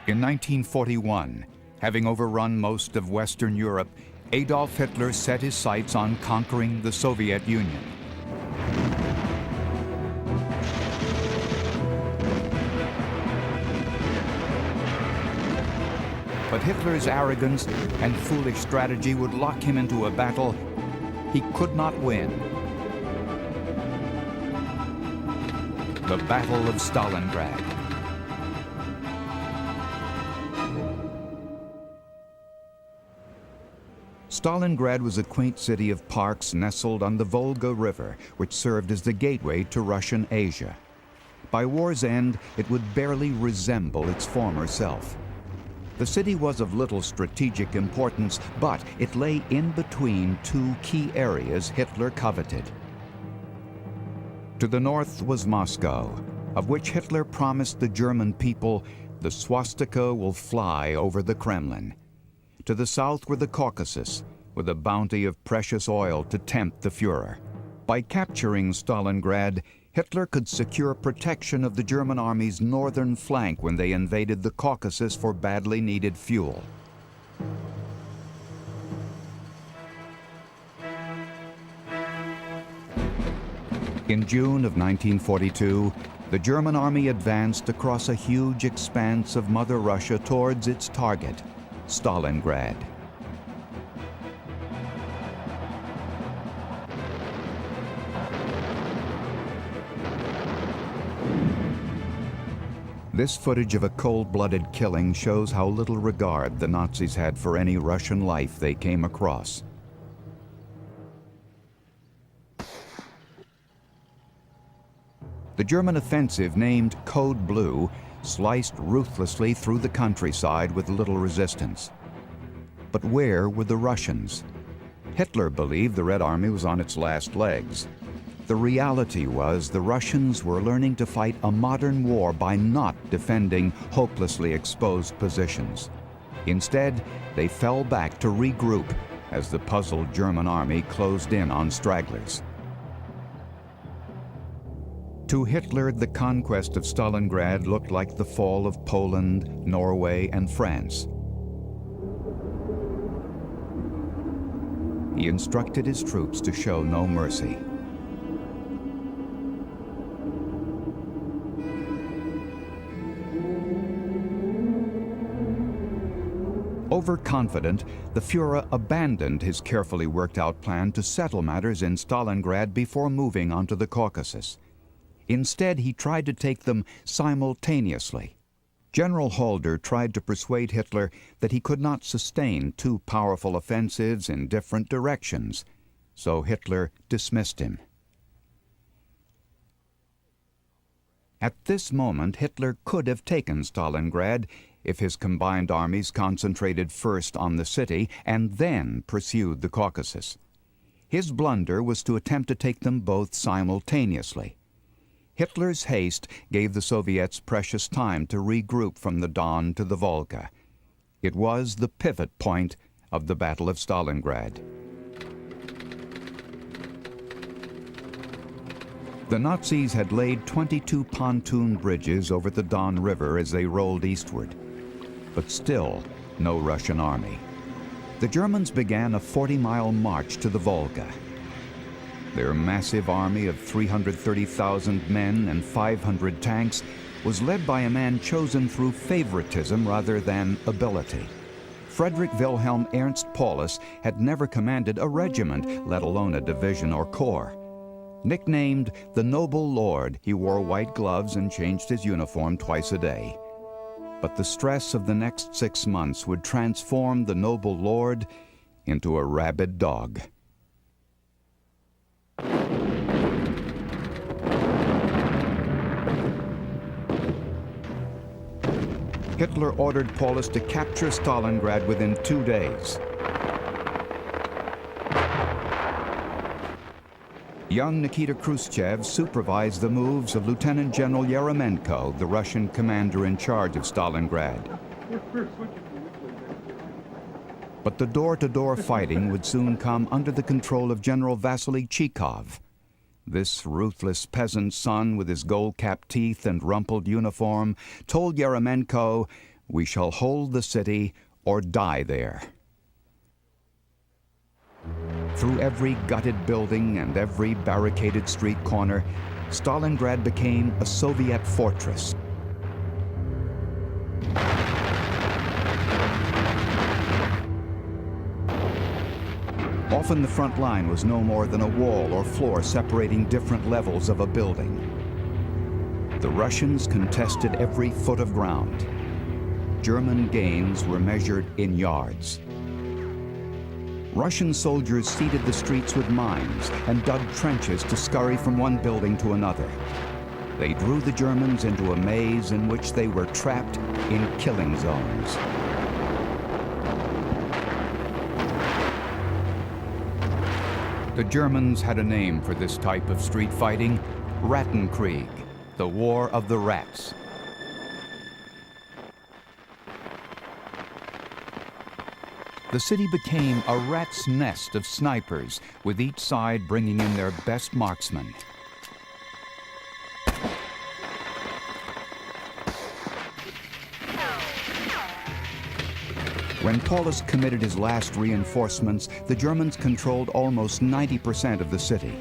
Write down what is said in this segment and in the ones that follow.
In 1941, having overrun most of Western Europe, Adolf Hitler set his sights on conquering the Soviet Union. But Hitler's arrogance and foolish strategy would lock him into a battle he could not win. The Battle of Stalingrad. Stalingrad was a quaint city of parks nestled on the Volga River, which served as the gateway to Russian Asia. By war's end, it would barely resemble its former self. The city was of little strategic importance, but it lay in between two key areas Hitler coveted. To the north was Moscow, of which Hitler promised the German people the swastika will fly over the Kremlin. To the south were the Caucasus, with a bounty of precious oil to tempt the Führer. By capturing Stalingrad, Hitler could secure protection of the German army's northern flank when they invaded the Caucasus for badly needed fuel. In June of 1942, the German army advanced across a huge expanse of Mother Russia towards its target, Stalingrad. This footage of a cold-blooded killing shows how little regard the Nazis had for any Russian life they came across. The German offensive, named Code Blue, sliced ruthlessly through the countryside with little resistance. But where were the Russians? Hitler believed the Red Army was on its last legs. The reality was the Russians were learning to fight a modern war by not defending hopelessly exposed positions. Instead, they fell back to regroup as the puzzled German army closed in on stragglers. To Hitler, the conquest of Stalingrad looked like the fall of Poland, Norway, and France. He instructed his troops to show no mercy. Overconfident, the Führer abandoned his carefully worked-out plan to settle matters in Stalingrad before moving onto the Caucasus. Instead, he tried to take them simultaneously. General Halder tried to persuade Hitler that he could not sustain two powerful offensives in different directions, so Hitler dismissed him. At this moment, Hitler could have taken Stalingrad if his combined armies concentrated first on the city and then pursued the Caucasus. His blunder was to attempt to take them both simultaneously. Hitler's haste gave the Soviets precious time to regroup from the Don to the Volga. It was the pivot point of the Battle of Stalingrad. The Nazis had laid 22 pontoon bridges over the Don River as they rolled eastward, but still no Russian army. The Germans began a 40-mile march to the Volga. Their massive army of 330,000 men and 500 tanks was led by a man chosen through favoritism rather than ability. Friedrich Wilhelm Ernst Paulus had never commanded a regiment, let alone a division or corps. Nicknamed the Noble Lord, he wore white gloves and changed his uniform twice a day. But the stress of the next 6 months would transform the Noble Lord into a rabid dog. Hitler ordered Paulus to capture Stalingrad within 2 days. Young Nikita Khrushchev supervised the moves of Lieutenant General Yeremenko, the Russian commander in charge of Stalingrad. But the door-to-door fighting would soon come under the control of General Vasily Chikov. This ruthless peasant son with his gold-capped teeth and rumpled uniform told Yeremenko, We shall hold the city or die there. Through every gutted building and every barricaded street corner, Stalingrad became a Soviet fortress. Often the front line was no more than a wall or floor separating different levels of a building. The Russians contested every foot of ground. German gains were measured in yards. Russian soldiers seeded the streets with mines and dug trenches to scurry from one building to another. They drew the Germans into a maze in which they were trapped in killing zones. The Germans had a name for this type of street fighting: Rattenkrieg, the War of the Rats. The city became a rat's nest of snipers, with each side bringing in their best marksmen. When Paulus committed his last reinforcements, the Germans controlled almost 90% of the city.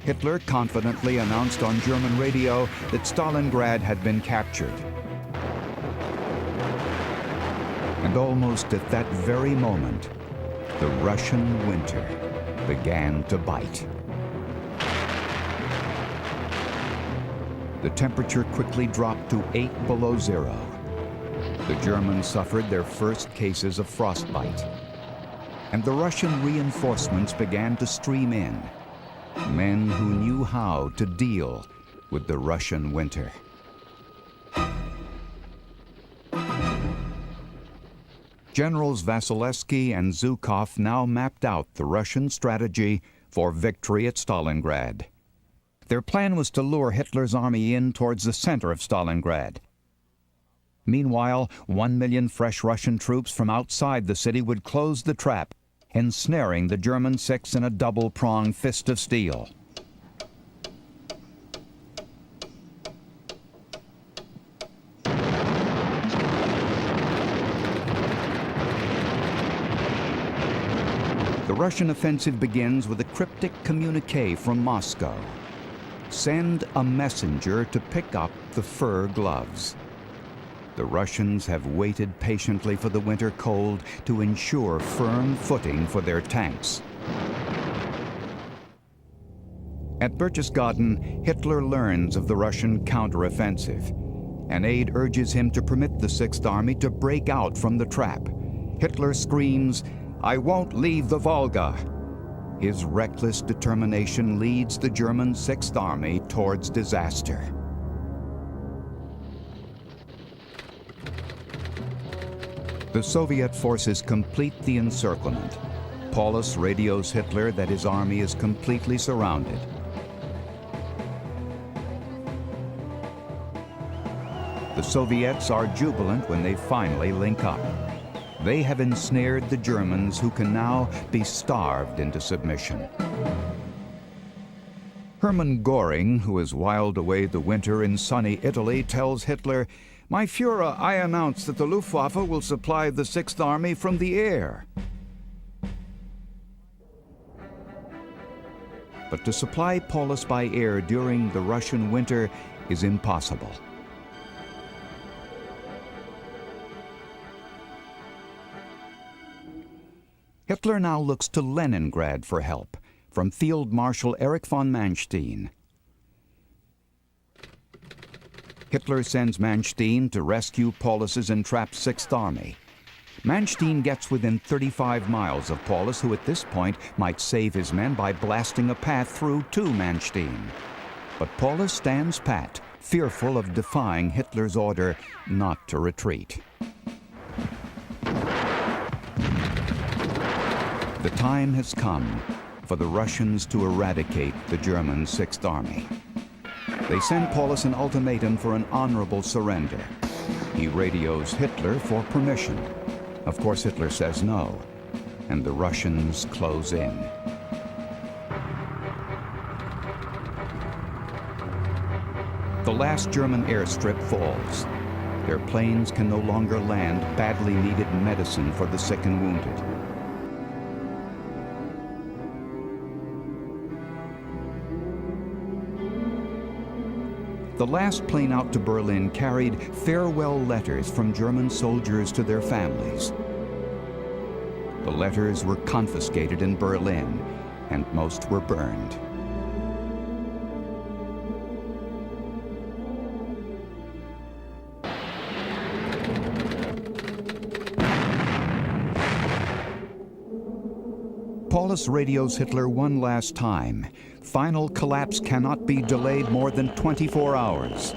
Hitler confidently announced on German radio that Stalingrad had been captured. And almost at that very moment, the Russian winter began to bite. The temperature quickly dropped to 8 below zero. The Germans suffered their first cases of frostbite. And the Russian reinforcements began to stream in. Men who knew how to deal with the Russian winter. Generals Vasilevsky and Zhukov now mapped out the Russian strategy for victory at Stalingrad. Their plan was to lure Hitler's army in towards the center of Stalingrad. Meanwhile, 1 million fresh Russian troops from outside the city would close the trap, ensnaring the German six in a double-pronged fist of steel. The Russian offensive begins with a cryptic communique from Moscow. Send a messenger to pick up the fur gloves. The Russians have waited patiently for the winter cold to ensure firm footing for their tanks. At Berchtesgaden, Hitler learns of the Russian counteroffensive. An aide urges him to permit the Sixth Army to break out from the trap. Hitler screams, "I won't leave the Volga." His reckless determination leads the German Sixth Army towards disaster. The Soviet forces complete the encirclement. Paulus radios Hitler that his army is completely surrounded. The Soviets are jubilant when they finally link up. They have ensnared the Germans, who can now be starved into submission. Hermann Göring, who has whiled away the winter in sunny Italy, tells Hitler, "My Führer, I announce that the Luftwaffe will supply the Sixth Army from the air." But to supply Paulus by air during the Russian winter is impossible. Hitler now looks to Leningrad for help from Field Marshal Erich von Manstein. Hitler sends Manstein to rescue Paulus's entrapped Sixth Army. Manstein gets within 35 miles of Paulus, who at this point might save his men by blasting a path through to Manstein. But Paulus stands pat, fearful of defying Hitler's order not to retreat. The time has come for the Russians to eradicate the German Sixth Army. They send Paulus an ultimatum for an honorable surrender. He radios Hitler for permission. Of course, Hitler says no, and the Russians close in. The last German airstrip falls. Their planes can no longer land badly needed medicine for the sick and wounded. The last plane out to Berlin carried farewell letters from German soldiers to their families. The letters were confiscated in Berlin, and most were burned. Paulus radios Hitler one last time. Final collapse cannot be delayed more than 24 hours.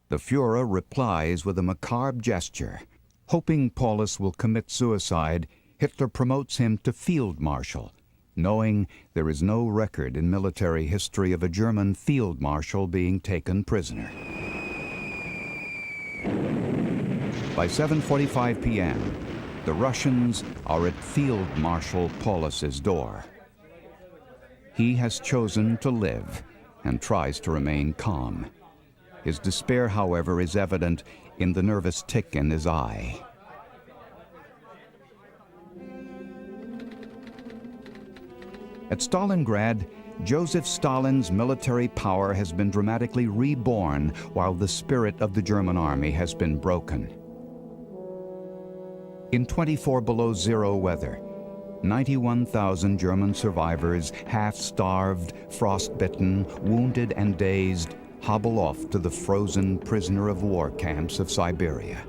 The Fuhrer replies with a macabre gesture. Hoping Paulus will commit suicide, Hitler promotes him to Field Marshal, knowing there is no record in military history of a German Field Marshal being taken prisoner. By 7:45 p.m., the Russians are at Field Marshal Paulus's door. He has chosen to live and tries to remain calm. His despair, however, is evident in the nervous tick in his eye. At Stalingrad, Joseph Stalin's military power has been dramatically reborn while the spirit of the German army has been broken. In 24 below zero weather, 91,000 German survivors, half-starved, frostbitten, wounded and dazed, hobble off to the frozen prisoner of war camps of Siberia.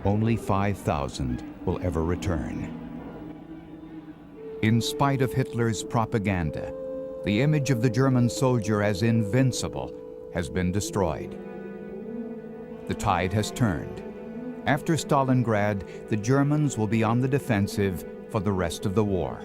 Only 5,000 will ever return. In spite of Hitler's propaganda, the image of the German soldier as invincible has been destroyed. The tide has turned. After Stalingrad, the Germans will be on the defensive for the rest of the war.